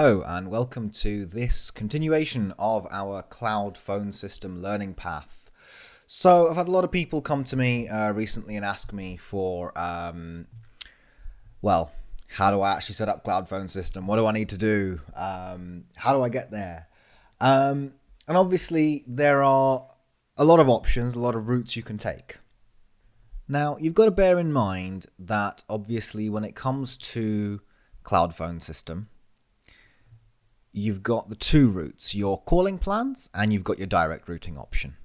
Hello and welcome to this continuation of our cloud phone system learning path. So I've had a lot of people come to me recently and ask me for, how do I actually set up cloud phone system? What do I need to do? How do I get there? And obviously there are a lot of options, a lot of routes you can take. Now you've got to bear in mind that obviously when it comes to cloud phone system, you've got the two routes, your calling plans and you've got your direct routing option.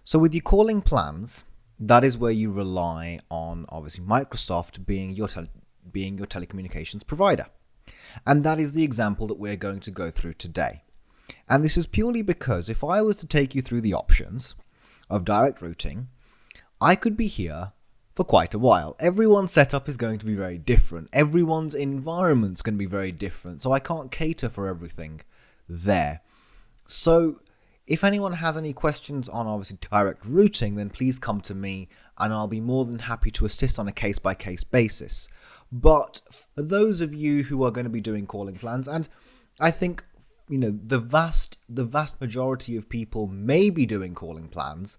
So with your calling plans, that is where you rely on obviously Microsoft being your telecommunications provider. And that is the example that we're going to go through today. And this is purely because if I was to take you through the options of direct routing, I could be here for quite a while. Everyone's setup is going to be very different. Everyone's environment's going to be very different. So I can't cater for everything there. So if anyone has any questions on obviously direct routing, then please come to me and I'll be more than happy to assist on a case-by-case basis. But for those of you who are going to be doing calling plans, and I think the vast majority of people may be doing calling plans,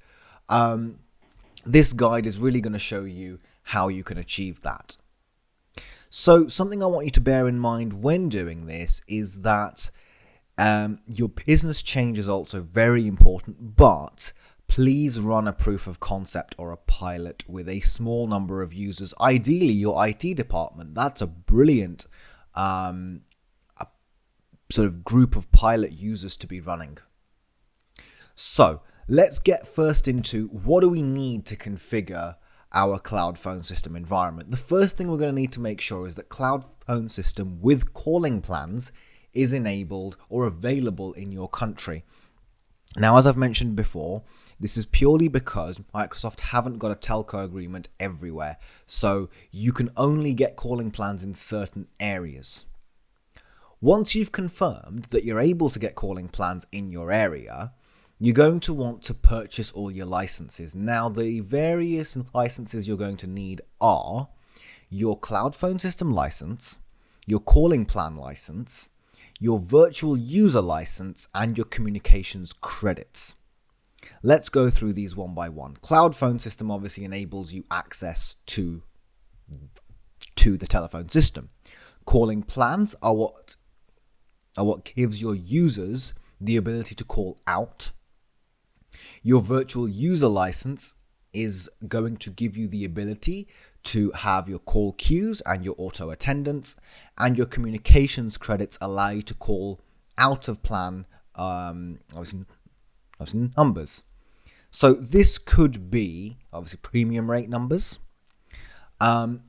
this guide is really going to show you how you can achieve that. So something I want you to bear in mind when doing this is that your business change is also very important, but please run a proof of concept or a pilot with a small number of users. Ideally, your IT department. That's a brilliant sort of group of pilot users to be running. So let's get first into what do we need to configure our cloud phone system environment. The first thing we're going to need to make sure is that cloud phone system with calling plans is enabled or available in your country. Now, as I've mentioned before, this is purely because Microsoft haven't got a telco agreement everywhere, so you can only get calling plans in certain areas. Once you've confirmed that you're able to get calling plans in your area, you're going to want to purchase all your licenses. Now, the various licenses you're going to need are your cloud phone system license, your calling plan license, your virtual user license, and your communications credits. Let's go through these one by one. Cloud phone system obviously enables you access to the telephone system. Calling plans are what gives your users the ability to call out. Your virtual user license is going to give you the ability to have your call queues and your auto attendance, and your communications credits allow you to call out of plan obviously numbers. So this could be obviously premium rate numbers,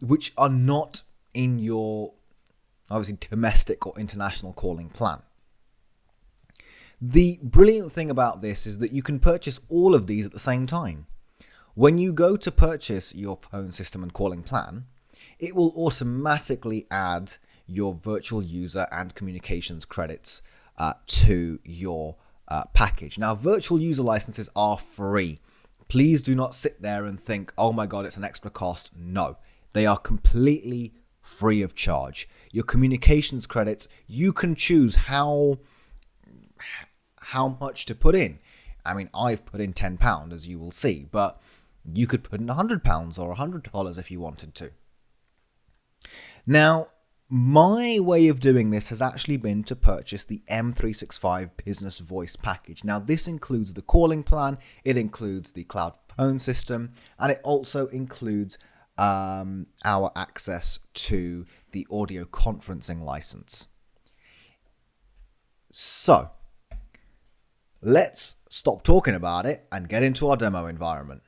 which are not in your obviously domestic or international calling plan. The brilliant thing about this is that you can purchase all of these at the same time. When you go to purchase your phone system and calling plan, it will automatically add your virtual user and communications credits to your package. Now, virtual user licenses are free. Please do not sit there and think, oh my God, it's an extra cost. No, they are completely free of charge. Your communications credits, you can choose how much to put in. I mean, I've put in £10, as you will see, but you could put in £100 or $100 if you wanted to. Now, my way of doing this has actually been to purchase the M365 Business Voice package. Now, this includes the calling plan, it includes the cloud phone system, and it also includes our access to the audio conferencing license. So, let's stop talking about it and get into our demo environment.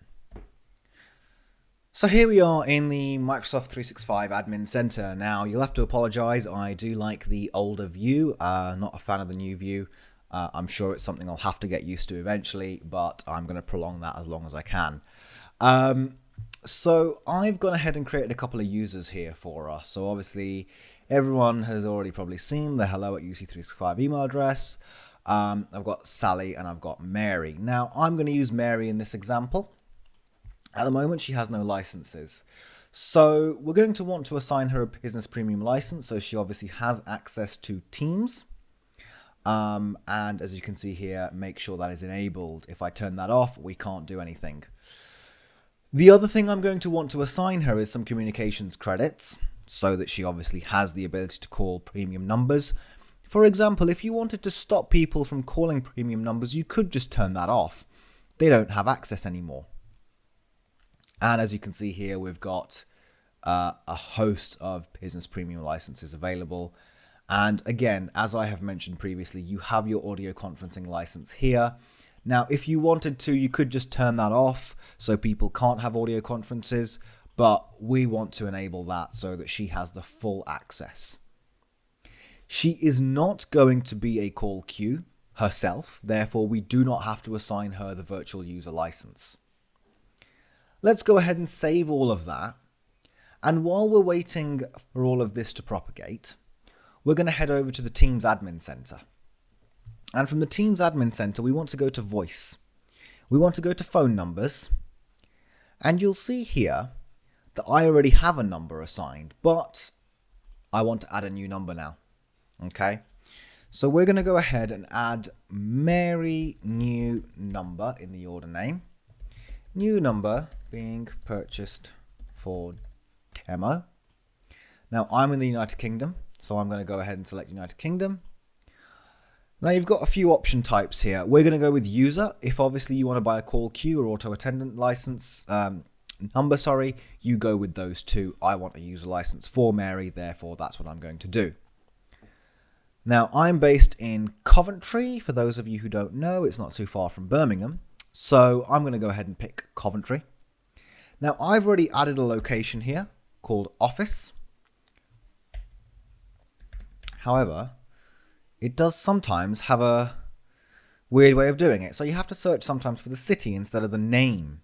So here we are in the Microsoft 365 Admin Center. Now, you'll have to apologize. I do like the older view, not a fan of the new view. I'm sure it's something I'll have to get used to eventually, but I'm going to prolong that as long as I can. So I've gone ahead and created a couple of users here for us. So obviously, everyone has already probably seen the hello@UC365 email address. I've got Sally and I've got Mary. Now, I'm going to use Mary in this example. At the moment, she has no licenses. So we're going to want to assign her a business premium license, so she obviously has access to Teams. And as you can see here, make sure that is enabled. If I turn that off, we can't do anything. The other thing I'm going to want to assign her is some communications credits, so that she obviously has the ability to call premium numbers. For example, if you wanted to stop people from calling premium numbers, you could just turn that off. They don't have access anymore. And as you can see here, we've got a host of business premium licenses available. And again, as I have mentioned previously, you have your audio conferencing license here. Now, if you wanted to, you could just turn that off so people can't have audio conferences, but we want to enable that so that she has the full access. She is not going to be a call queue herself, therefore we do not have to assign her the virtual user license. Let's go ahead and save all of that. And while we're waiting for all of this to propagate, we're going to head over to the Teams Admin Center. And from the Teams Admin Center, we want to go to Voice. We want to go to Phone Numbers. And you'll see here that I already have a number assigned, but I want to add a new number now. Okay? So we're going to go ahead and add Mary new number in the order name. New number being purchased for demo. Now I'm in the United Kingdom, so I'm going to go ahead and select United Kingdom. Now you've got a few option types here. We're going to go with user. If obviously you want to buy a call queue or auto attendant license number, you go with those two. I want a user license for Mary, therefore that's what I'm going to do. Now I'm based in Coventry. For those of you who don't know, it's not too far from Birmingham. So I'm going to go ahead and pick Coventry. Now I've already added a location here called Office. However, it does sometimes have a weird way of doing it. So you have to search sometimes for the city instead of the name.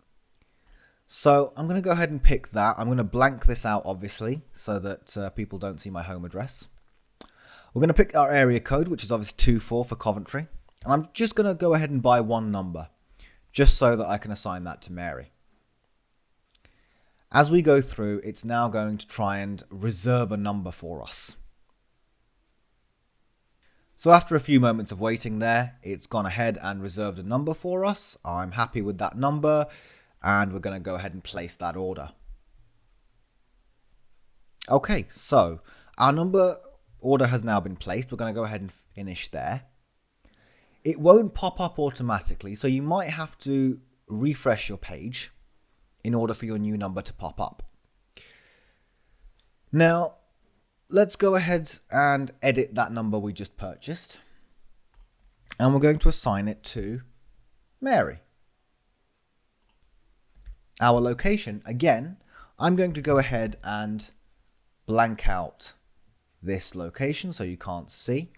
So I'm going to go ahead and pick that. I'm going to blank this out, obviously, so that people don't see my home address. We're going to pick our area code, which is obviously 24 for Coventry. And I'm just going to go ahead and buy one number, just so that I can assign that to Mary. As we go through, it's now going to try and reserve a number for us. So after a few moments of waiting there, it's gone ahead and reserved a number for us. I'm happy with that number, and we're going to go ahead and place that order. Okay, so our number order has now been placed. We're going to go ahead and finish there. It won't pop up automatically, so you might have to refresh your page in order for your new number to pop up. Now, let's go ahead and edit that number we just purchased. And we're going to assign it to Mary. Our location, again, I'm going to go ahead and blank out this location so you can't see.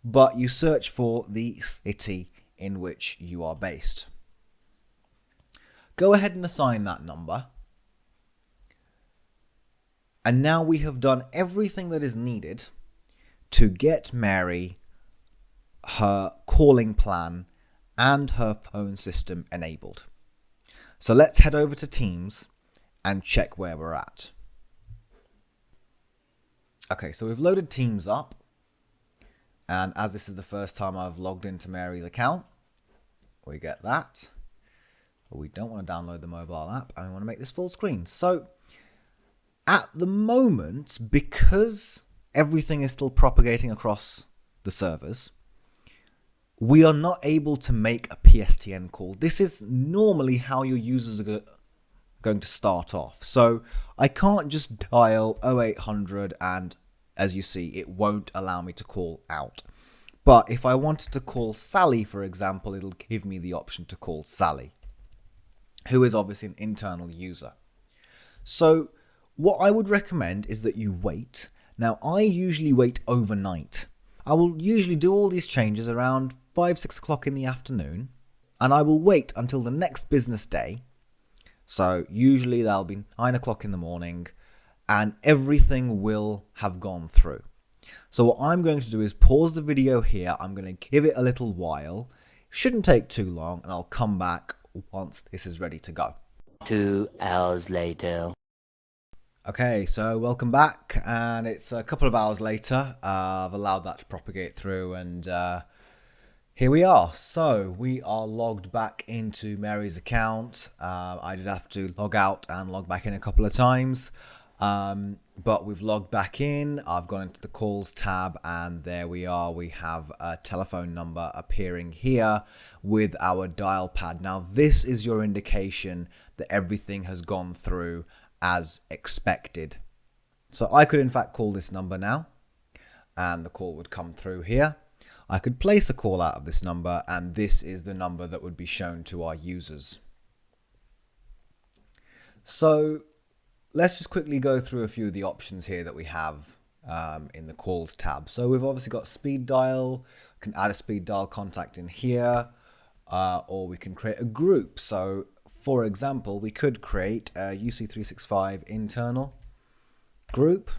But you search for the city in which you are based. Go ahead and assign that number. And now we have done everything that is needed to get Mary her calling plan and her phone system enabled. So let's head over to Teams and check where we're at. Okay, so we've loaded Teams up. And as this is the first time I've logged into Mary's account, we get that. But we don't want to download the mobile app, and we want to make this full screen. So at the moment, because everything is still propagating across the servers, we are not able to make a PSTN call. This is normally how your users are going to start off. So I can't just dial 0800 and, as you see, it won't allow me to call out. But if I wanted to call Sally, for example, it'll give me the option to call Sally, who is obviously an internal user. So what I would recommend is that you wait. Now, I usually wait overnight. I will usually do all these changes around 5-6 o'clock in the afternoon, and I will wait until the next business day. So usually that'll be 9 o'clock in the morning, and everything will have gone through. So what I'm going to do is pause the video here. I'm going to give it a little while. Shouldn't take too long, and I'll come back once this is ready to go. 2 hours later. Okay, so welcome back, and it's a couple of hours later. I've allowed that to propagate through, and here we are. So we are logged back into Mary's account. I did have to log out and log back in a couple of times, but we've logged back in. I've gone into the calls tab, and there we are. We have a telephone number appearing here with our dial pad. Now this is your indication that everything has gone through as expected. So I could in fact call this number now, and the call would come through here. I could place a call out of this number, and this is the number that would be shown to our users. So let's just quickly go through a few of the options here that we have in the calls tab. So we've obviously got speed dial. We can add a speed dial contact in here, or we can create a group. So for example, we could create a UC365 internal group,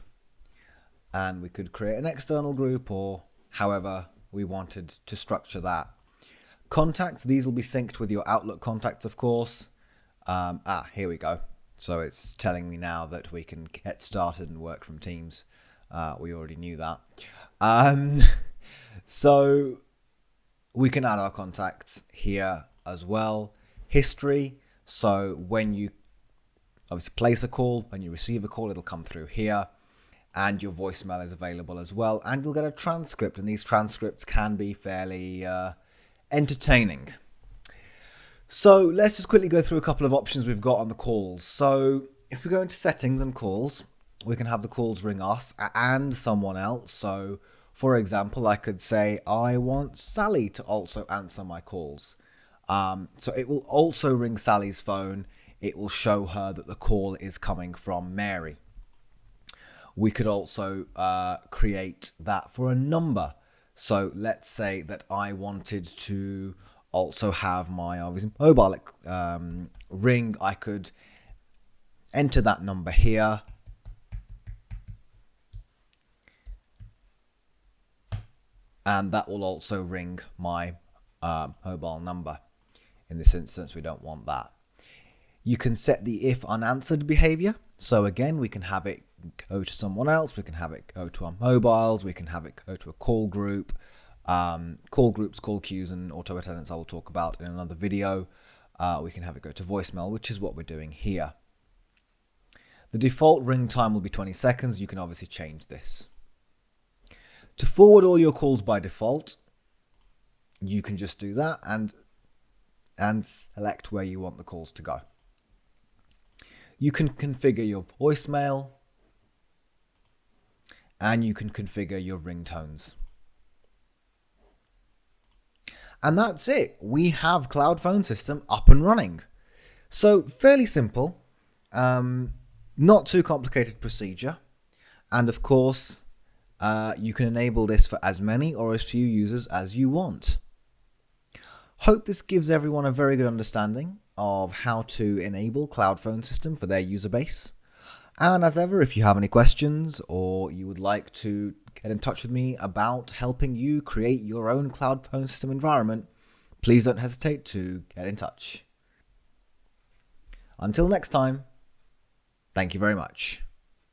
and we could create an external group, or however we wanted to structure that. Contacts, these will be synced with your Outlook contacts, of course. Here we go. So it's telling me now that we can get started and work from Teams. We already knew that. So we can add our contacts here as well. History. So when you obviously place a call, when you receive a call, it'll come through here, and your voicemail is available as well, and you'll get a transcript, and these transcripts can be fairly entertaining. So let's just quickly go through a couple of options we've got on the calls. So if we go into settings and calls, we can have the calls ring us and someone else. So for example, I could say I want Sally to also answer my calls. So it will also ring Sally's phone. It will show her that the call is coming from Mary. We could also create that for a number. So let's say that I wanted to also have my mobile ring. I could enter that number here. And that will also ring my mobile number. In this instance, we don't want that. You can set the if unanswered behavior. So again, we can have it go to someone else. We can have it go to our mobiles. We can have it go to a call group. Call groups, call queues, and auto attendance I will talk about in another video. We can have it go to voicemail, which is what we're doing here. The default ring time will be 20 seconds. You can obviously change this. To forward all your calls by default, you can just do that and select where you want the calls to go. You can configure your voicemail, and you can configure your ringtones. And that's it. We have Cloud Phone System up and running. So fairly simple, not too complicated procedure. And of course, you can enable this for as many or as few users as you want. Hope this gives everyone a very good understanding of how to enable Cloud Phone System for their user base. And as ever, if you have any questions or you would like to get in touch with me about helping you create your own Cloud Phone System environment, please don't hesitate to get in touch. Until next time, thank you very much.